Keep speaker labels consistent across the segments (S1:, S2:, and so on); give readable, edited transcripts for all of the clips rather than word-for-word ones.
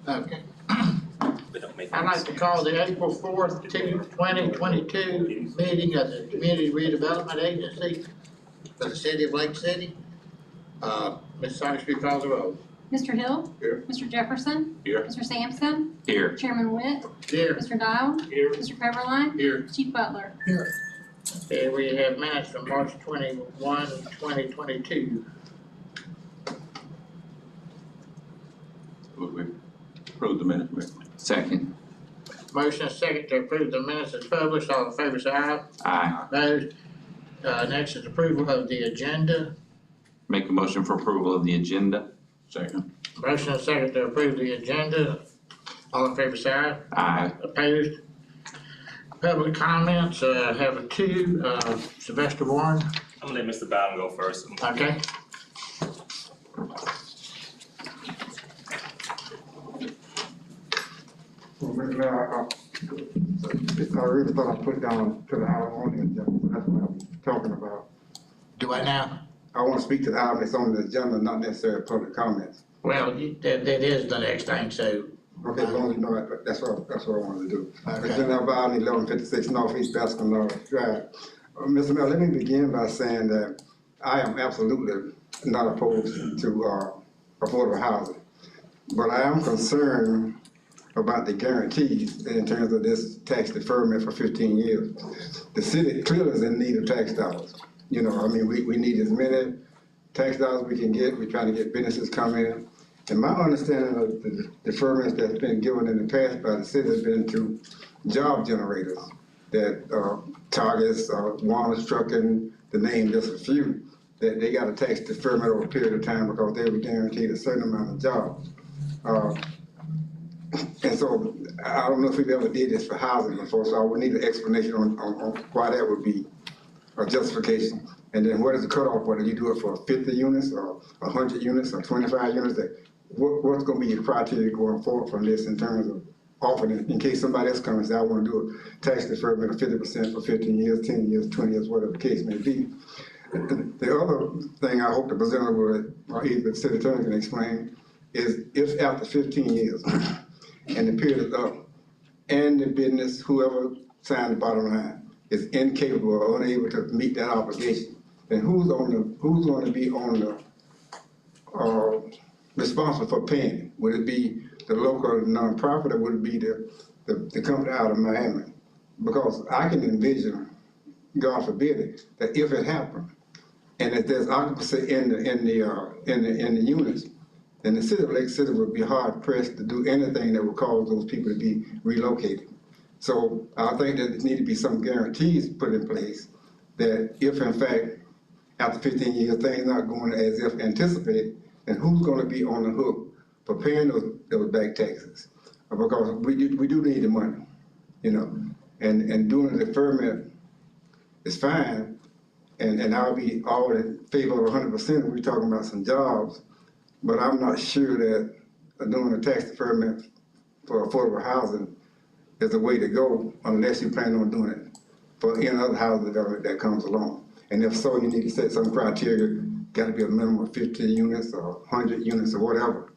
S1: Okay.
S2: But don't make
S1: I'd like to call the April 4th, 2022 meeting of the Community Redevelopment Agency for the City of Lake City. Ms. Sykes, will you call the roll?
S3: Mr. Hill.
S1: Here.
S3: Mr. Jefferson.
S2: Here.
S3: Mr. Sampson.
S2: Here.
S3: Chairman Witt.
S1: Here.
S3: Mr. Dial.
S2: Here.
S3: Mr. Peverline.
S1: Here.
S3: Chief Butler.
S1: Here. Okay, we have minutes from March 21, 2022.
S4: Would we approve the minutes, Mr.
S2: Second.
S1: Motion is second to approve the minutes as published. All in favor say aye.
S2: Aye.
S1: Opposed? Next is approval of the agenda.
S2: Make a motion for approval of the agenda.
S4: Second.
S1: Motion is second to approve the agenda. All in favor say aye.
S2: Aye.
S1: Opposed? Public comments, have two, Sylvester Warren,
S5: I'm gonna let Mr. Bowden go first.
S1: okay?
S6: Well, I really thought I put down to the item on the agenda, so that's what I'm talking about.
S1: Do I now?
S6: I want to speak to the item that's on the agenda, not necessarily public comments.
S1: Well, that is the next thing, so,
S6: Okay, as long as you know that, that's what I wanted to do.
S1: Okay.
S6: Agenda item 1156 Northeast Baskin Drive. Mr. Mayor, let me begin by saying that I am absolutely not opposed to affordable housing. But I am concerned about the guarantees in terms of this tax deferment for 15 years. The city clearly is in need of tax dollars. You know, I mean, we need as many tax dollars we can get. We're trying to get businesses coming in. And my understanding of the deferments that's been given in the past by the city has been to job generators that Targets, Warner's Trucking, to name just a few, that they got a tax deferment over a period of time because they were guaranteed a certain amount of jobs. And so I don't know if we've ever did this for housing before, so I would need an explanation on why that would be a justification. And then what is the cutoff, whether you do it for 50 units or 100 units or 25 units, what's gonna be your criteria going forward from this in terms of offering it, in case somebody else comes and says, I wanna do a tax deferment of 50% for 15 years, 10 years, 20 years, whatever the case may be. The other thing I hope the presenter would, or either the city attorney can explain, is if after 15 years, and the period is up, and the business, whoever signed the bottom line, is incapable or unable to meet that obligation, then who's going to be on the responsible for paying it? Would it be the local nonprofit, or would it be the company out of Miami? Because I can envision, God forbid it, that if it happened, and if there's occupancy in the units, then the city of Lake City would be hard pressed to do anything that would cause those people to be relocated. So I think that there need to be some guarantees put in place that if in fact, after 15 years, things not going as if anticipated, then who's gonna be on the hook for paying those back taxes? Because we do need the money, you know, and doing the deferment is fine, and I'll be all in favor of 100% if we're talking about some jobs, but I'm not sure that doing a tax deferment for affordable housing is the way to go unless you plan on doing it for any other housing development that comes along. And if so, you need to set some criteria, gotta be a minimum of 50 units or 100 units or whatever.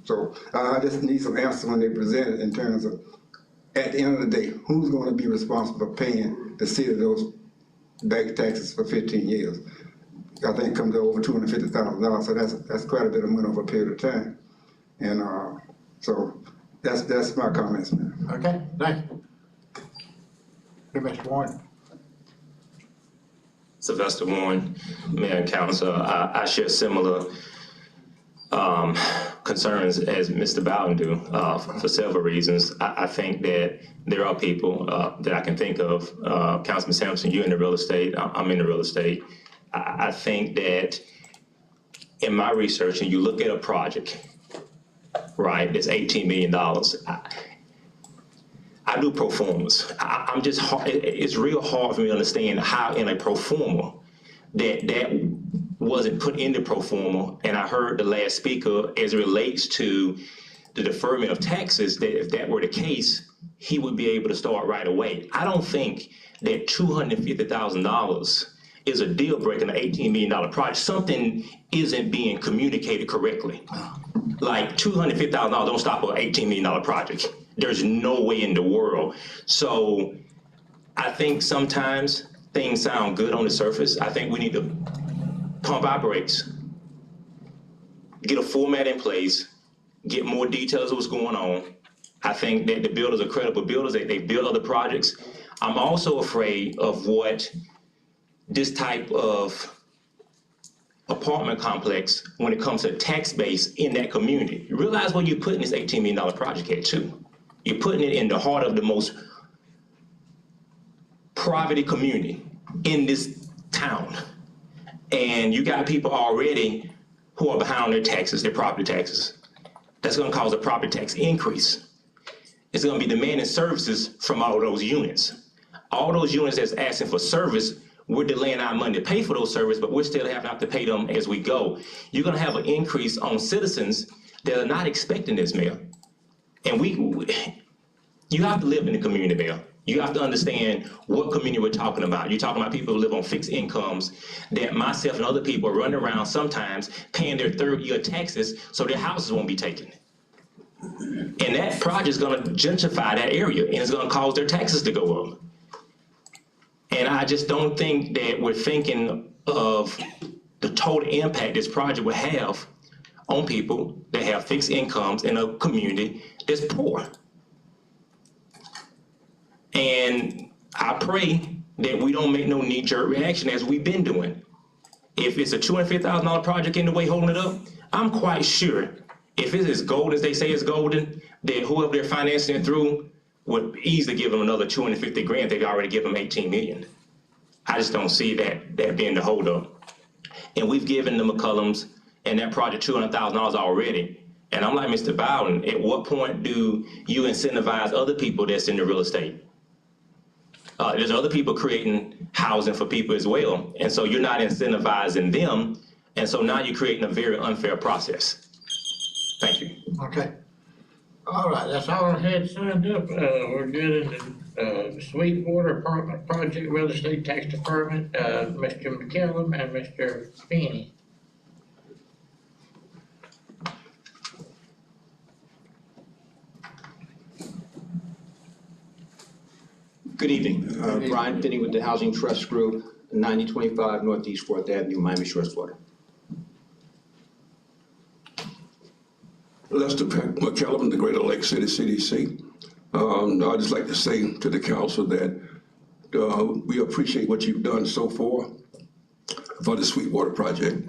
S6: So I just need some answers when they present it in terms of, at the end of the day, who's gonna be responsible for paying the city those back taxes for 15 years? I think it comes to over $250,000, so that's quite a bit of money over a period of time. And so that's my comments, man.
S1: Okay, thank you. Here, Mr. Warren.
S5: Sylvester Warren, Mayor and Council. I share similar concerns as Mr. Bowden do for several reasons. I think that there are people that I can think of. Councilman Sampson, you're in the real estate. I'm in the real estate. I think that in my research, and you look at a project, right, it's $18 million. I do pro formas. It's real hard for me to understand how in a pro forma that wasn't put in the pro forma. And I heard the last speaker as it relates to the deferment of taxes, that if that were the case, he would be able to start right away. I don't think that $250,000 is a deal breaker in an $18 million project. Something isn't being communicated correctly. Like $250,000 don't stop an $18 million project. There's no way in the world. So I think sometimes things sound good on the surface. I think we need to pump our brakes, get a format in place, get more details of what's going on. I think that the builders are credible builders. They build other projects. I'm also afraid of what this type of apartment complex, when it comes to tax base in that community. You realize where you're putting this $18 million project at too. You're putting it in the heart of the most poverty community in this town. And you got people already who are behind their taxes, their property taxes. That's gonna cause a property tax increase. It's gonna be demanding services from all those units. All those units that's asking for service, we're delaying our money to pay for those services, but we're still having to pay them as we go. You're gonna have an increase on citizens that are not expecting this, Mayor. And you have to live in the community, Mayor. You have to understand what community we're talking about. You're talking about people who live on fixed incomes that myself and other people are running around sometimes paying their third-year taxes so their houses won't be taken. And that project is gonna gentrify that area and it's gonna cause their taxes to go up. And I just don't think that we're thinking of the total impact this project will have on people that have fixed incomes in a community that's poor. And I pray that we don't make no knee-jerk reaction as we've been doing. If it's a $250,000 project in the way holding it up, I'm quite sure if it's as gold as they say it's golden, that whoever they're financing it through would easily give them another 250 grand. They've already given them 18 million. I just don't see that being the holdup. And we've given the McCullums and that project $200,000 already. And I'm like, Mr. Bowden, at what point do you incentivize other people that's in the real estate? There's other people creating housing for people as well. And so you're not incentivizing them. And so now you're creating a very unfair process. Thank you.
S1: Okay. All right, that's all I had signed up. We're good in the Sweetwater Apartment Project Real Estate Tax Department, Mr. McCallum and Mr. Finney.
S7: Good evening. Brian Finney with the Housing Trust Group, 9025 Northeast 4th Avenue, Miami Shores, Florida.
S4: Lester McCallum, the Greater Lake City CDC. I'd just like to say to the council that we appreciate what you've done so far for the Sweetwater project.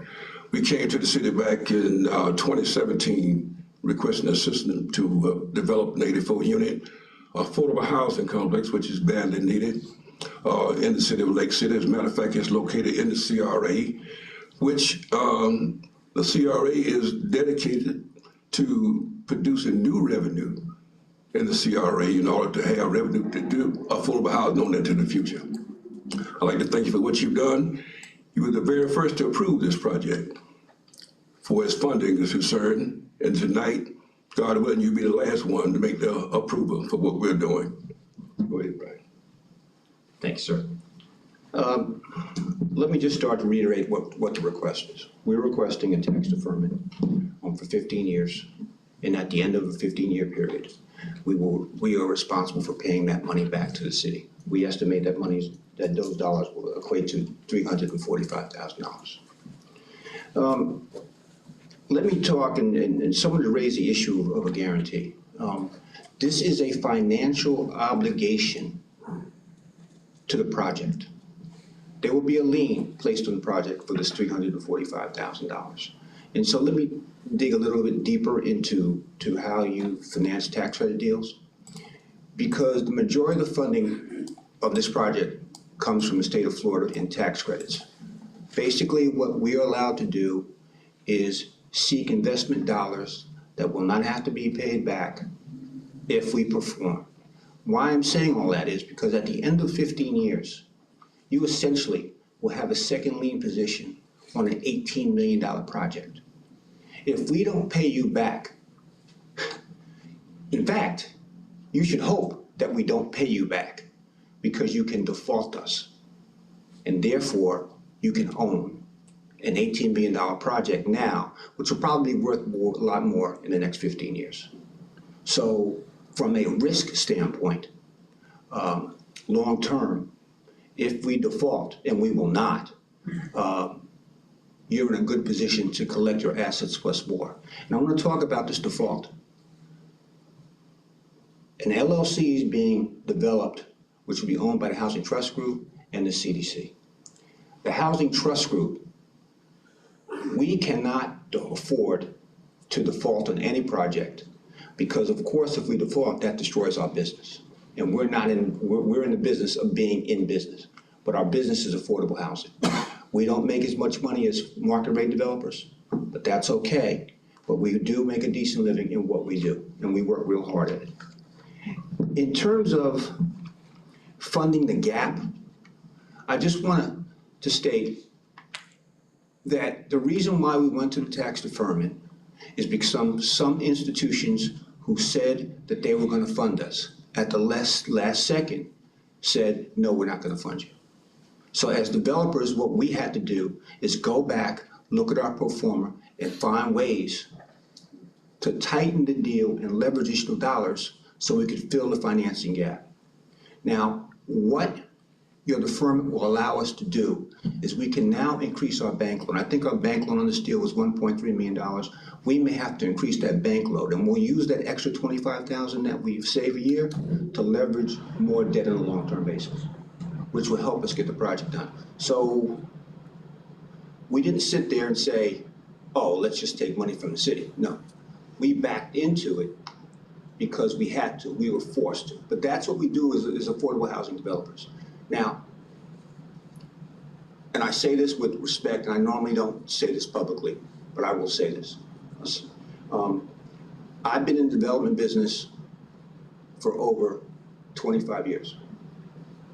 S4: We came to the city back in 2017 requesting assistance to develop an 84-unit affordable housing complex, which is badly needed in the city of Lake City. As a matter of fact, it's located in the CRA, which the CRA is dedicated to producing new revenue in the CRA in order to have revenue to do affordable housing on into the future. I'd like to thank you for what you've done. You were the very first to approve this project for its funding is concerned, and tonight, God willing, you'll be the last one to make the approval for what we're doing. Go ahead, Brian.
S7: Thank you, sir. Let me just start to reiterate what the request is. We're requesting a tax deferment for 15 years, and at the end of a 15-year period, we are responsible for paying that money back to the city. We estimate that those dollars will equate to $345,000. Let me talk, and someone to raise the issue of a guarantee. This is a financial obligation to the project. There will be a lien placed on the project for this $345,000. And so let me dig a little bit deeper into how you finance tax credit deals. Because the majority of the funding of this project comes from the state of Florida in tax credits. Basically, what we are allowed to do is seek investment dollars that will not have to be paid back if we perform. Why I'm saying all that is because at the end of 15 years, you essentially will have a second lien position on an $18 million project. If we don't pay you back, in fact, you should hope that we don't pay you back because you can default us and therefore you can own an $18 billion project now, which will probably be worth a lot more in the next 15 years. So from a risk standpoint, long-term, if we default, and we will not, you're in a good position to collect your assets plus more. And I want to talk about this default. An LLC is being developed, which will be owned by the Housing Trust Group and the CDC. The Housing Trust Group, we cannot afford to default on any project because, of course, if we default, that destroys our business. And we're in the business of being in business, but our business is affordable housing. We don't make as much money as market rate developers, but that's okay. But we do make a decent living in what we do, and we work real hard at it. In terms of funding the gap, I just want to state that the reason why we went to the tax deferment is because some institutions who said that they were going to fund us at the last second said, no, we're not going to fund you. So as developers, what we had to do is go back, look at our pro forma, and find ways to tighten the deal and leverage additional dollars so we could fill the financing gap. Now, what your deferment will allow us to do is we can now increase our bank loan. I think our bank loan on this deal was $1.3 million. We may have to increase that bank loan, and we'll use that extra $25,000 that we save a year to leverage more debt on a long-term basis, which will help us get the project done. So we didn't sit there and say, oh, let's just take money from the city. No, we backed into it because we had to, we were forced to. But that's what we do as affordable housing developers. Now, and I say this with respect, and I normally don't say this publicly, but I will say this. I've been in the development business for over 25 years.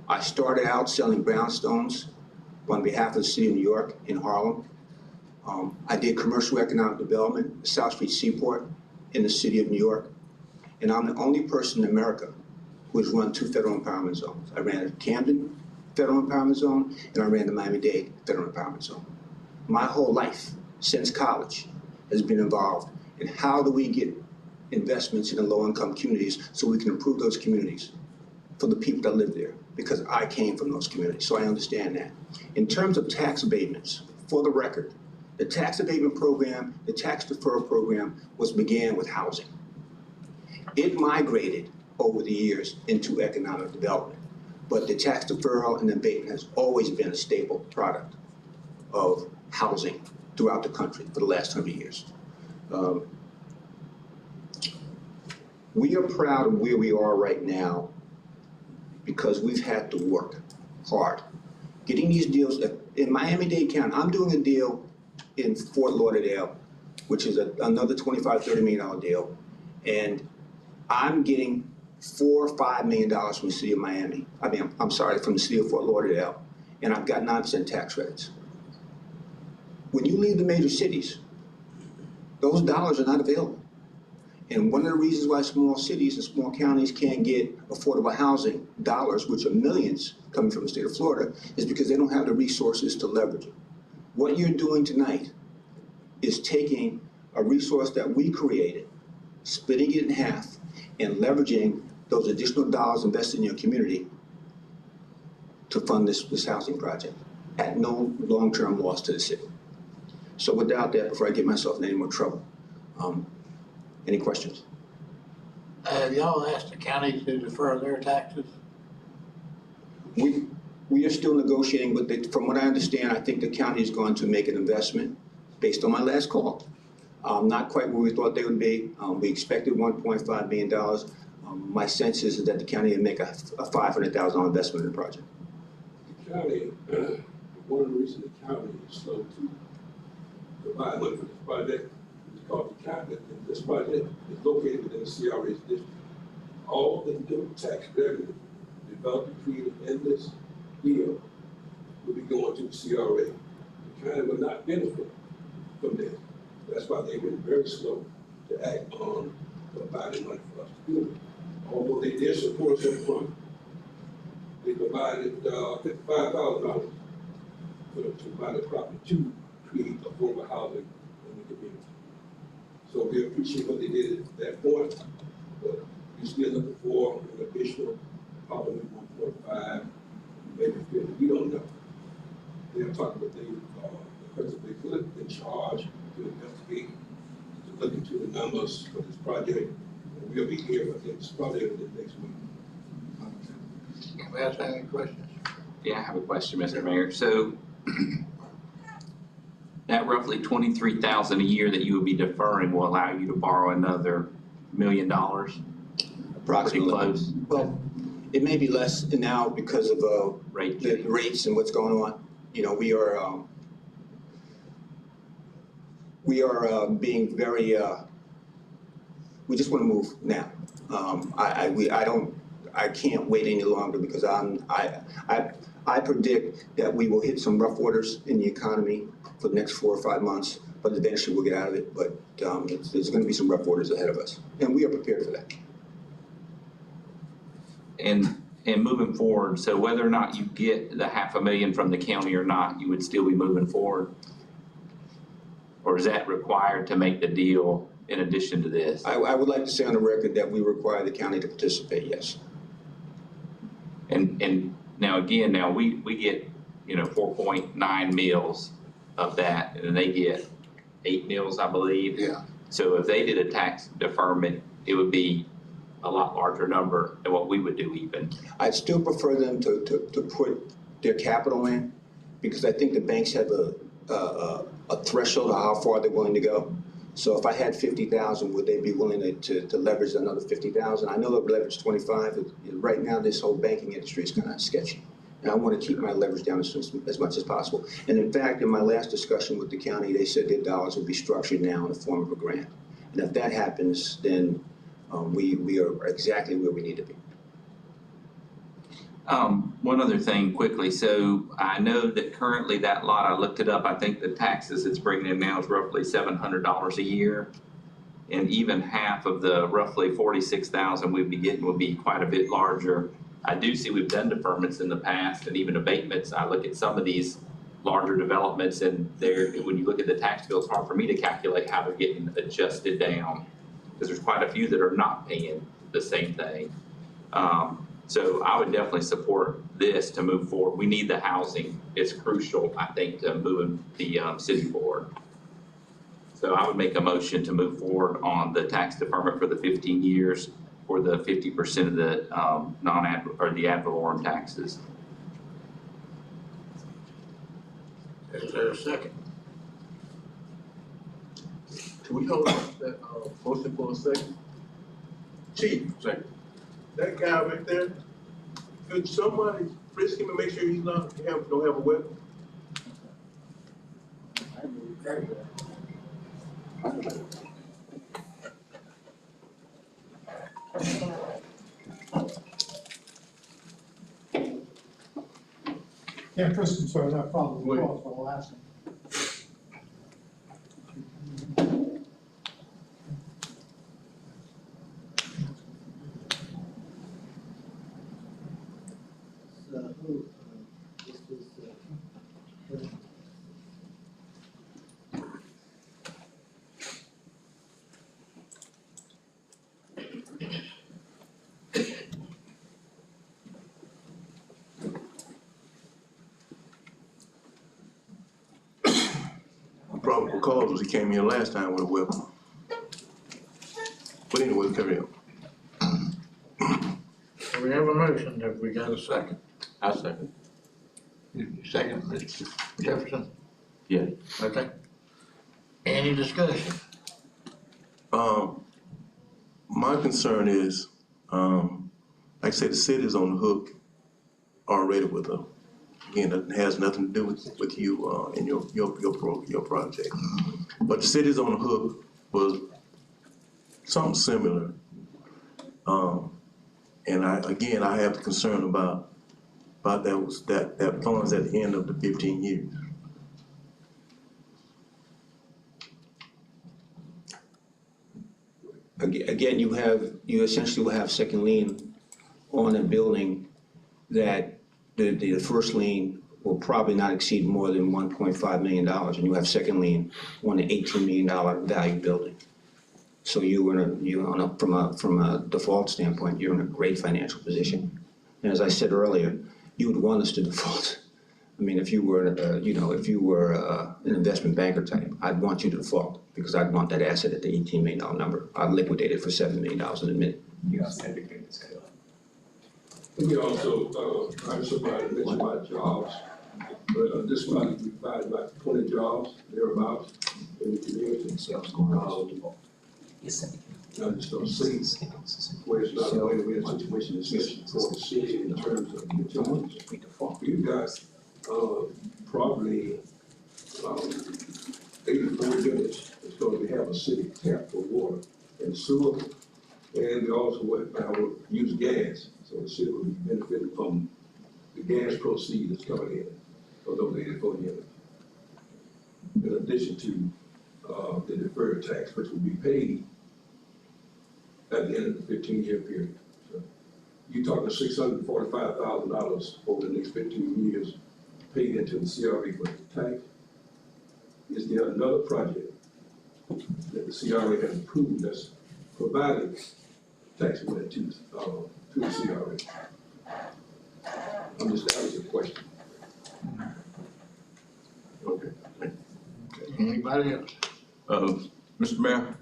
S7: I started out selling brownstones on behalf of the city of New York in Harlem. I did commercial economic development, the South Street Seaport in the city of New York. And I'm the only person in America who has run 2 federal empowerment zones. I ran the Camden Federal Empowerment Zone, and I ran the Miami-Dade Federal Empowerment Zone. My whole life, since college, has been involved in how do we get investments in the low-income communities so we can improve those communities for the people that live there, because I came from those communities, so I understand that. In terms of tax abatements, for the record, the tax abatement program, the tax deferral program began with housing. It migrated over the years into economic development, but the tax deferral and abatement has always been a staple product of housing throughout the country for the last 100 years. We are proud of where we are right now because we've had to work hard. Getting these deals, in Miami-Dade County, I'm doing a deal in Fort Lauderdale, which is another $25–30 million deal, and I'm getting $4 or $5 million from the city of Miami. I'm sorry, from the city of Fort Lauderdale, and I've got 9% tax credits. When you leave the major cities, those dollars are not available. And one of the reasons why small cities and small counties can't get affordable housing dollars, which are millions coming from the state of Florida, is because they don't have the resources to leverage it. What you're doing tonight is taking a resource that we created, splitting it in half, and leveraging those additional dollars invested in your community to fund this housing project at no long-term loss to the city. So without that, before I get myself in any more trouble, any questions?
S1: Have y'all asked the county to defer their taxes?
S7: We are still negotiating with it. From what I understand, I think the county is going to make an investment based on my last call. Not quite where we thought they would be. We expected $1.5 million. My sense is that the county will make a $500,000 investment in the project.
S8: The county, one of the reasons the county is slow to provide money for this project is because the county, this project is located within the CRA's district. All the new tax revenue developed and created in this deal will be going to the CRA. The county will not benefit from this. That's why they've been very slow to act on providing money for us to do it. Although they did support us up front, they provided $55,000 to buy the property to create affordable housing in the community. So we appreciate what they did at that point, but we're still looking for an additional, probably 1.5, maybe 50, we don't know. They're talking about the person they put in charge to investigate, to look into the numbers for this project. And we'll be here for this probably in the next week.
S1: Anybody else have any questions?
S2: Yeah, I have a question, Mr. Mayor. So that roughly 23,000 a year that you would be deferring will allow you to borrow another $1 million?
S7: Approximately.
S2: Pretty close.
S7: Well, it may be less now because of
S2: Rate
S7: the
S2: change.
S7: rates and what's going on. You know, we are being very, we just want to move now. I can't wait any longer because I predict that we will hit some rough waters in the economy for the next 4 or 5 months, but eventually we'll get out of it. But there's going to be some rough waters ahead of us, and we are prepared for that.
S2: And moving forward, so whether or not you get the $500,000 from the county or not, you would still be moving forward? Or is that required to make the deal in addition to this?
S7: I would like to say on the record that we require the county to participate, yes.
S2: And now again, we get, 4.9 mils of that, and then they get 8 mils, I believe.
S1: Yeah.
S2: So if they did a tax deferment, it would be a lot larger number than what we would do even.
S7: I'd still prefer them to put their capital in, because I think the banks have a threshold of how far they're willing to go. So if I had 50,000, would they be willing to leverage another 50,000? I know they'll leverage 25. Right now, this whole banking industry is kind of sketchy. And I want to keep my leverage down as much as possible. And in fact, in my last discussion with the county, they said their dollars will be structured now in the form of a grant. And if that happens, then we are exactly where we need to be.
S2: One other thing quickly. So I know that currently that lot, I looked it up, I think the taxes it's bringing in now is roughly $700 a year. And even half of the roughly 46,000 we'd be getting would be quite a bit larger. I do see we've done deferments in the past and even abatements. I look at some of these larger developments and when you look at the tax bill, it's hard for me to calculate how they're getting adjusted down, because there's quite a few that are not paying the same thing. So I would definitely support this to move forward. We need the housing. It's crucial, I think, to moving the city forward. So I would make a motion to move forward on the tax deferment for the 15 years for the 50% of the the ad valorem taxes.
S1: Is there a second?
S9: Can we hold on to that motion for a second? Chief,
S1: Second.
S9: that guy right there, could somebody frisk him and make sure he's don't have a weapon?
S10: Yeah, Kristen, sorry, that problem was caused by the last one.
S9: Probable cause was he came here last time with a weapon. But anyway, carry on.
S1: So we have a motion, have we got a second? I second. You second, Mr. Jefferson?
S2: Yeah.
S1: Okay. Any discussion?
S9: My concern is, like I said, the city's on the hook already with a, again, it has nothing to do with you and your project. But the city's on the hook for something similar. And I have the concern about that funds at the end of the 15 years.
S7: Again, you essentially will have second lien on a building that the first lien will probably not exceed more than $1.5 million, and you have second lien on an $18 million value building. So from a default standpoint, you're in a great financial position. And as I said earlier, you would want us to default. I mean, if you were, an investment banker type, I'd want you to default because I'd want that asset at the $18 million number. I'd liquidate it for $7 million in a minute.
S8: Let me also, I heard somebody mention about jobs, but this project we provided about 20 jobs, thereabouts, in the community. I just don't see where it's not a win-win situation, especially for the city in terms of the jobs. You've got, probably, 84 units that's going to have a city tap for water and sewer. And we also will use gas, so the city will be benefiting from the gas proceeds that's coming in for those 84 units. In addition to, the deferred tax, which will be paid at the end of the 15-year period. So you're talking $645,000 over the next 15 years paid into the CRA for the tax. Is there another project that the CRA has approved that's provided tax money to the CRA? I'm just asking a question.
S9: Okay.
S1: Anybody else?
S11: Mr. Mayor,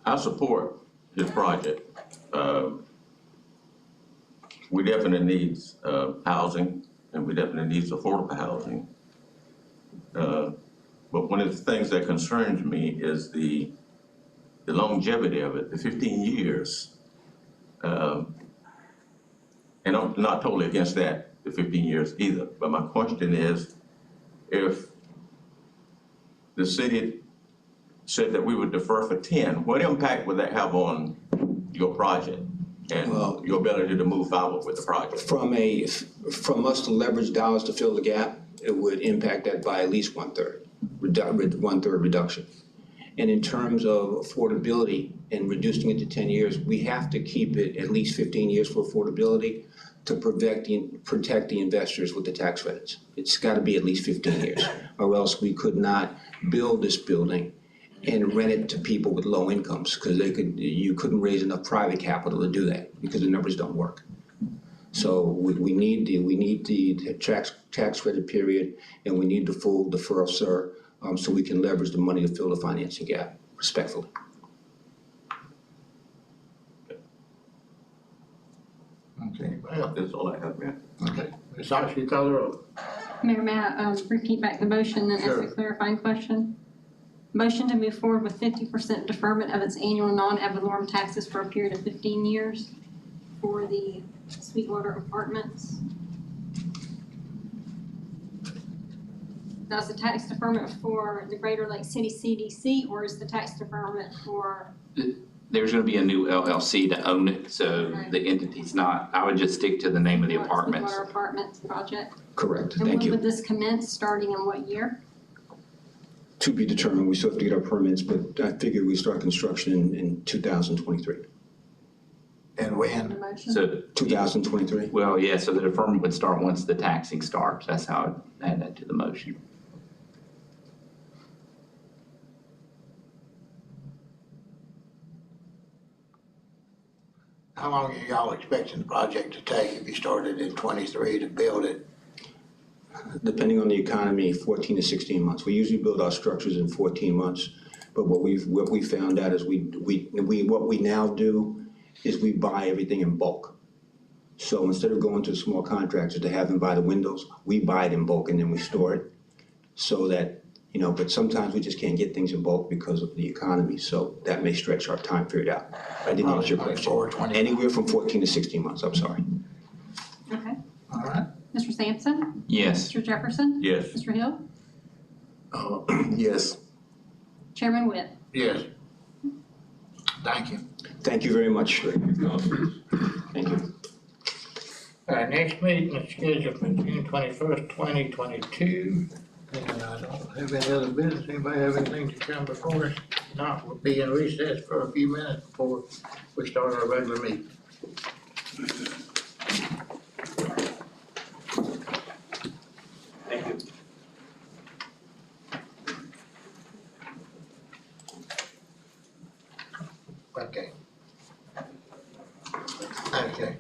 S11: I support this project. We definitely need housing, and we definitely need affordable housing. But one of the things that concerns me is the longevity of it, the 15 years. And I'm not totally against that, the 15 years either. But my question is, if the city said that we would defer for 10, what impact would that have on your project and your ability to move forward with the project?
S7: From us to leverage dollars to fill the gap, it would impact that by at least one-third reduction. And in terms of affordability and reducing it to 10 years, we have to keep it at least 15 years for affordability to protect the investors with the tax credits. It's got to be at least 15 years, or else we could not build this building and rent it to people with low incomes, because you couldn't raise enough private capital to do that because the numbers don't work. So we need the tax credit period, and we need the full deferral, sir, so we can leverage the money to fill the financing gap, respectfully.
S1: Okay, well,
S11: That's all I have, Mayor.
S1: okay. Ms. Ox, you call the roll.
S3: Mayor, may I repeat back the motion and ask
S1: Sure.
S3: a clarifying question? Motion to move forward with 50% deferment of its annual non-ad valorem taxes for a period of 15 years for the Sweetwater Apartments. Now, is the tax deferment for the Greater Lake City CDC, or is the tax deferment for?
S2: There's gonna be a new LLC to own it, so the entity's not, I would just stick to the name of the apartments.
S3: Sweetwater Apartments project.
S7: Correct,
S3: And
S7: thank
S3: when
S7: you.
S3: would this commence, starting in what year?
S7: To be determined, we still have to get our permits, but I figure we start construction in 2023.
S1: And
S3: The
S1: when?
S3: motion?
S2: So,
S7: 2023?
S2: well, yeah, so the deferment would start once the taxing starts. That's how I'd add that to the motion.
S1: How long are y'all expecting the project to take if you started in 23 to build it?
S7: Depending on the economy, 14 to 16 months. We usually build our structures in 14 months, but what we found out is what we now do is we buy everything in bulk. So instead of going to small contractors to have them buy the windows, we buy it in bulk and then we store it. So that, but sometimes we just can't get things in bulk because of the economy, so that may stretch our time period out. I didn't answer your question. Anywhere from 14 to 16 months, I'm sorry.
S3: Okay.
S1: All right.
S3: Mr. Sampson?
S2: Yes.
S3: Mr. Jefferson?
S11: Yes.
S3: Mr. Hill?
S9: Yes.
S3: Chairman Witt?
S1: Yes. Thank you.
S7: Thank you very much. Thank you.
S1: Our next meeting is scheduled for June 21st, 2022. And I don't have any other business. Anybody have anything to come before us? Not, we'll be in recess for a few minutes before we start our regular meeting. Okay. Okay.